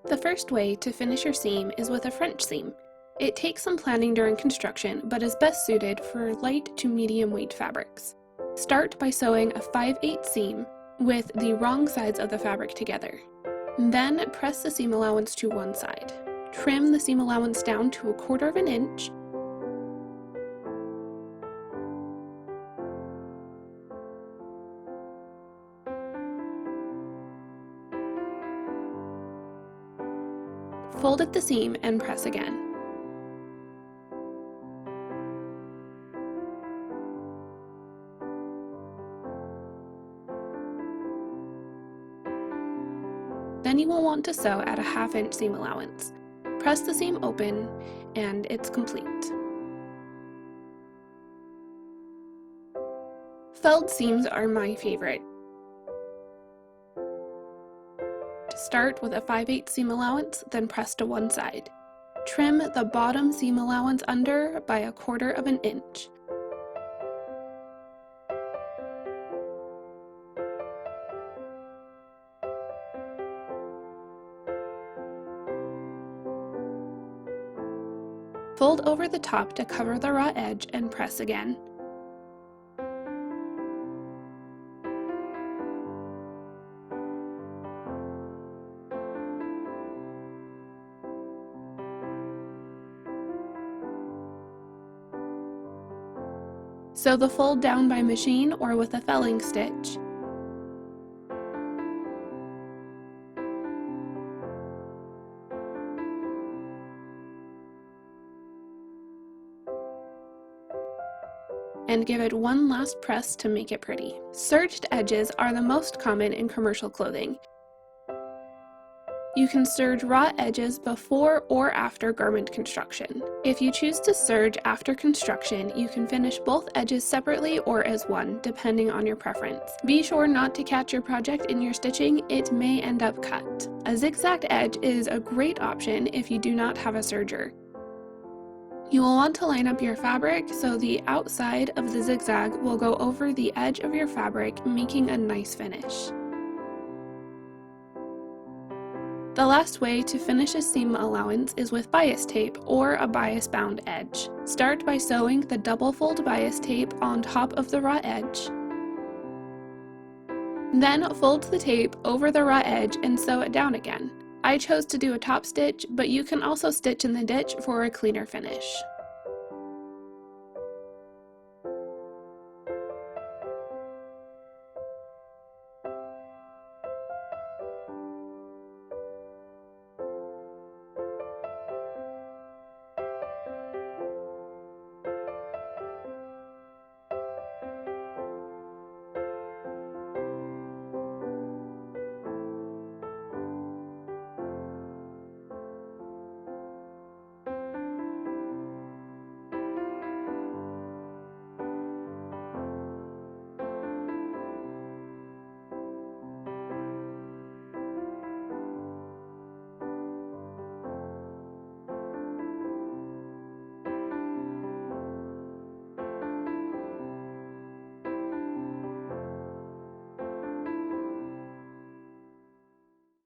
The first way to finish your seam is with a French seam. It takes some planning during construction, but is best suited for light to medium weight fabrics. Start by sewing a 5/8 seam with the wrong sides of the fabric together. Then press the seam allowance to one side. Trim the seam allowance down to 1/4 inch. Fold at the seam and press again. Then you will want to sew at a 1/2 inch seam allowance. Press the seam open and it's complete. Felled seams are my favorite. Start with a 5/8 seam allowance, then press to one side. Trim the bottom seam allowance under by 1/4 inch. Fold over the top to cover the raw edge and press again. Sew the fold down by machine or with a felling stitch. And give it one last press to make it pretty. Serged edges are the most common in commercial clothing. You can serge raw edges before or after garment construction. If you choose to serge after construction, you can finish both edges separately or as one, depending on your preference. Be sure not to catch your project in your stitching, it may end up cut. A zigzagged edge is a great option if you do not have a serger. You will want to line up your fabric so the outside of the zigzag will go over the edge of your fabric, making a nice finish. The last way to finish a seam allowance is with bias tape or a bias bound edge. Start by sewing the double fold bias tape on top of the raw edge. Then fold the tape over the raw edge and sew it down again. I chose to do a top stitch, but you can also stitch in the ditch for a cleaner finish.